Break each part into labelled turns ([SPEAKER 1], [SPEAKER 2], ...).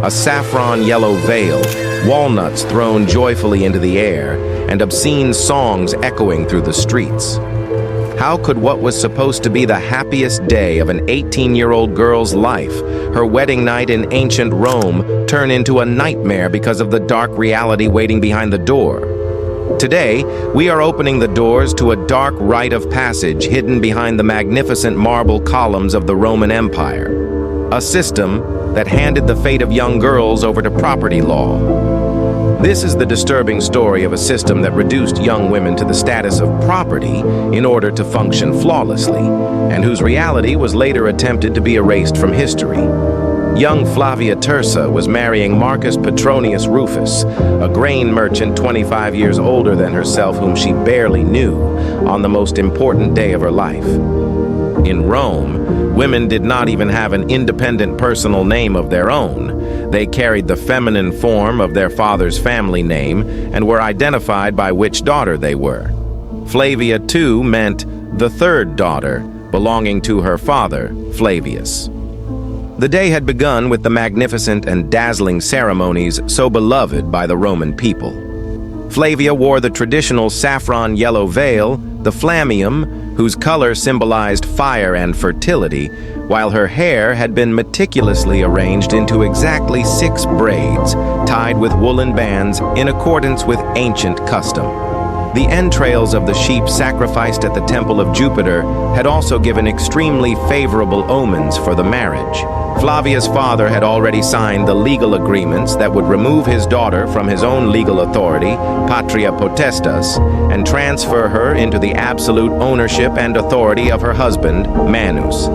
[SPEAKER 1] a saffron yellow veil, walnuts thrown joyfully into the air, and obscene songs echoing through the streets. How could what was supposed to be the happiest day of an 18-year-old girl's life, her wedding night in ancient Rome, turn into a nightmare because of the dark reality waiting behind the door? Today, we are opening the doors to a dark rite of passage hidden behind the magnificent marble columns of the Roman Empire, a system that handed the fate of young girls over to property law. This is the disturbing story of a system that reduced young women to the status of property in order to function flawlessly, and whose reality was later attempted to be erased from history. Young Flavia Tirsa was marrying Marcus Petronius Rufus, a grain merchant 25 years older than herself whom she barely knew, on the most important day of her life. In Rome, women did not even have an independent personal name of their own. They carried the feminine form of their father's family name and were identified by which daughter they were. Flavia, too, meant the third daughter, belonging to her father, Flavius. The day had begun with the magnificent and dazzling ceremonies so beloved by the Roman people. Flavia wore the traditional saffron yellow veil, the flammeum, whose color symbolized fire and fertility, while her hair had been meticulously arranged into exactly 6 braids, tied with woolen bands in accordance with ancient custom. The entrails of the sheep sacrificed at the temple of Jupiter had also given extremely favorable omens for the marriage. Flavia's father had already signed the legal agreements that would remove his daughter from his own legal authority, Patria Potestas, and transfer her into the absolute ownership and authority of her husband, Manus.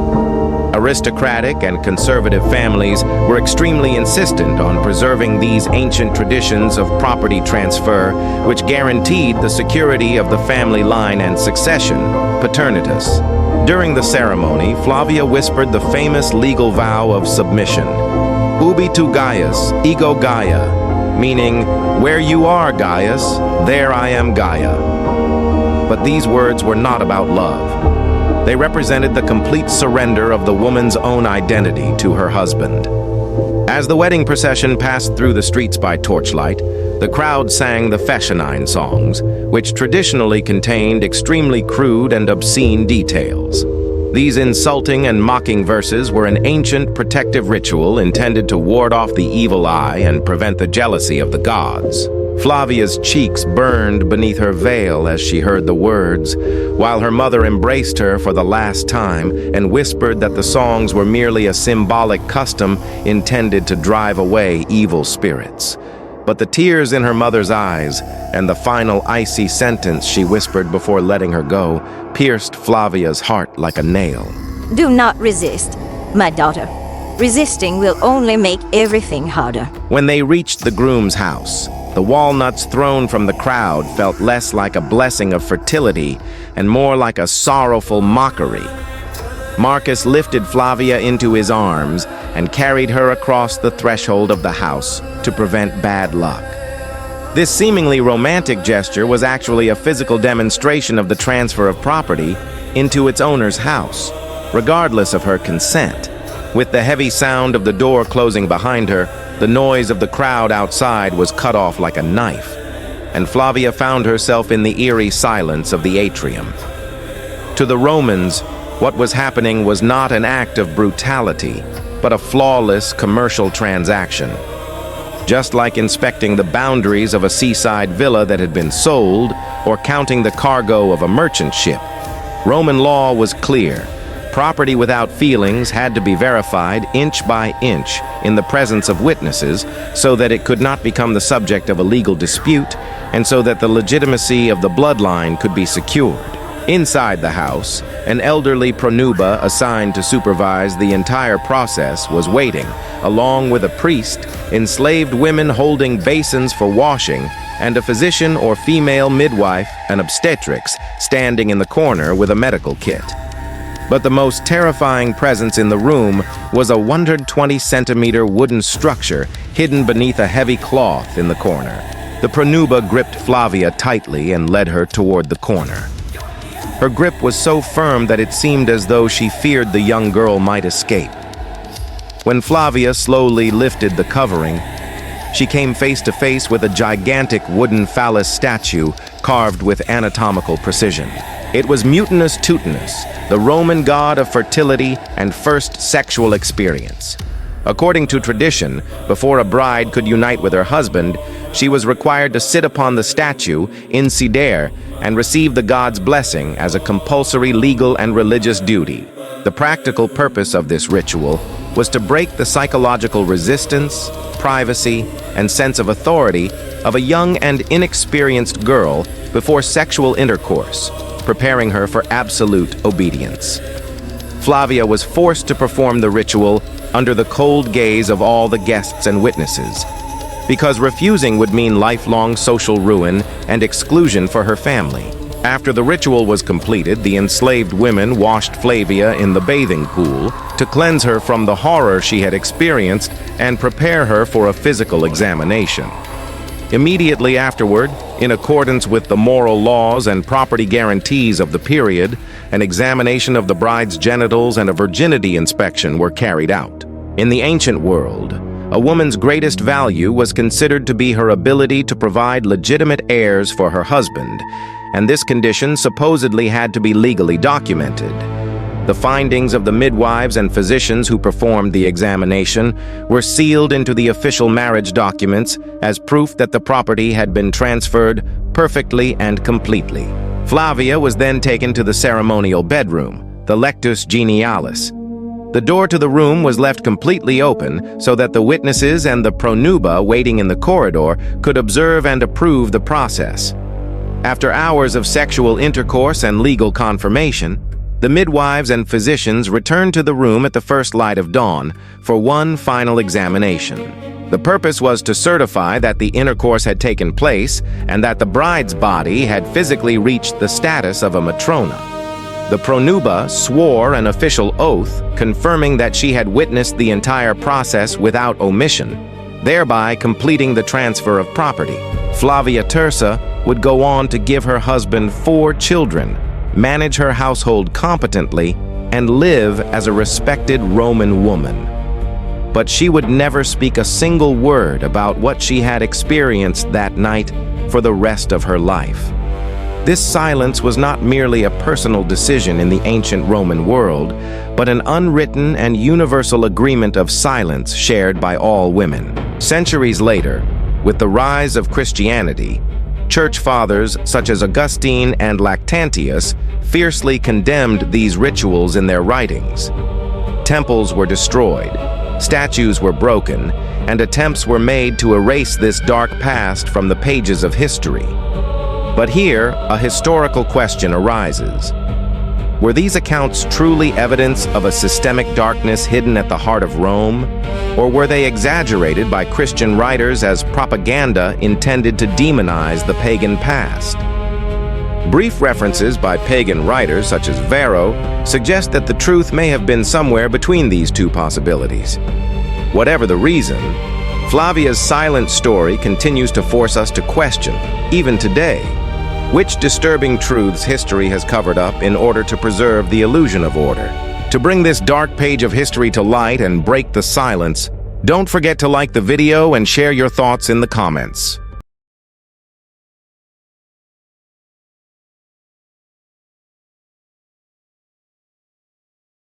[SPEAKER 1] Aristocratic and conservative families were extremely insistent on preserving these ancient traditions of property transfer, which guaranteed the security of the family line and succession, paternitas. During the ceremony, Flavia whispered the famous legal vow of submission, Ubi Tu Gaius, ego Gaia, meaning, where you are, Gaius, there I am Gaia. But these words were not about love. They represented the complete surrender of the woman's own identity to her husband. As the wedding procession passed through the streets by torchlight, the crowd sang the Fescennine songs, which traditionally contained extremely crude and obscene details. These insulting and mocking verses were an ancient protective ritual intended to ward off the evil eye and prevent the jealousy of the gods. Flavia's cheeks burned beneath her veil as she heard the words, while her mother embraced her for the last time and whispered that the songs were merely a symbolic custom intended to drive away evil spirits. But the tears in her mother's eyes and the final icy sentence she whispered before letting her go pierced Flavia's heart like a nail.
[SPEAKER 2] Do not resist, my daughter. Resisting will only make everything harder.
[SPEAKER 1] When they reached the groom's house, the walnuts thrown from the crowd felt less like a blessing of fertility and more like a sorrowful mockery. Marcus lifted Flavia into his arms and carried her across the threshold of the house to prevent bad luck. This seemingly romantic gesture was actually a physical demonstration of the transfer of property into its owner's house, regardless of her consent. With the heavy sound of the door closing behind her, the noise of the crowd outside was cut off like a knife, and Flavia found herself in the eerie silence of the atrium. To the Romans, what was happening was not an act of brutality, but a flawless commercial transaction. Just like inspecting the boundaries of a seaside villa that had been sold, or counting the cargo of a merchant ship, Roman law was clear. Property without feelings had to be verified inch by inch in the presence of witnesses so that it could not become the subject of a legal dispute and so that the legitimacy of the bloodline could be secured. Inside the house, an elderly pronuba assigned to supervise the entire process was waiting, along with a priest, enslaved women holding basins for washing, and a physician or female midwife, an obstetrix, standing in the corner with a medical kit. But the most terrifying presence in the room was a 120-centimeter wooden structure hidden beneath a heavy cloth in the corner. The pronuba gripped Flavia tightly and led her toward the corner. Her grip was so firm that it seemed as though she feared the young girl might escape. When Flavia slowly lifted the covering, she came face to face with a gigantic wooden phallus statue carved with anatomical precision. It was Mutunus Tutunus, the Roman god of fertility and first sexual experience. According to tradition, before a bride could unite with her husband, she was required to sit upon the statue in sedere and receive the god's blessing as a compulsory legal and religious duty. The practical purpose of this ritual was to break the psychological resistance, privacy, and sense of authority of a young and inexperienced girl before sexual intercourse, preparing her for absolute obedience. Flavia was forced to perform the ritual under the cold gaze of all the guests and witnesses, because refusing would mean lifelong social ruin and exclusion for her family. After the ritual was completed, the enslaved women washed Flavia in the bathing pool to cleanse her from the horror she had experienced and prepare her for a physical examination. Immediately afterward, in accordance with the moral laws and property guarantees of the period, an examination of the bride's genitals and a virginity inspection were carried out. In the ancient world, a woman's greatest value was considered to be her ability to provide legitimate heirs for her husband, and this condition supposedly had to be legally documented. The findings of the midwives and physicians who performed the examination were sealed into the official marriage documents as proof that the property had been transferred perfectly and completely. Flavia was then taken to the ceremonial bedroom, the Lectus Genialis. The door to the room was left completely open so that the witnesses and the pronuba waiting in the corridor could observe and approve the process. After hours of sexual intercourse and legal confirmation, the midwives and physicians returned to the room at the first light of dawn for one final examination. The purpose was to certify that the intercourse had taken place and that the bride's body had physically reached the status of a Matrona. The pronuba swore an official oath confirming that she had witnessed the entire process without omission, thereby completing the transfer of property. Flavia Tersa would go on to give her husband 4 children, manage her household competently, and live as a respected Roman woman. But she would never speak a single word about what she had experienced that night for the rest of her life. This silence was not merely a personal decision in the ancient Roman world, but an unwritten and universal agreement of silence shared by all women. Centuries later, with the rise of Christianity, church fathers such as Augustine and Lactantius fiercely condemned these rituals in their writings. Temples were destroyed, statues were broken, and attempts were made to erase this dark past from the pages of history. But here, a historical question arises. Were these accounts truly evidence of a systemic darkness hidden at the heart of Rome? Or were they exaggerated by Christian writers as propaganda intended to demonize the pagan past? Brief references by pagan writers such as Varro suggest that the truth may have been somewhere between these two possibilities. Whatever the reason, Flavia's silent story continues to force us to question, even today, which disturbing truths history has covered up in order to preserve the illusion of order. To bring this dark page of history to light and break the silence, don't forget to like the video and share your thoughts in the comments.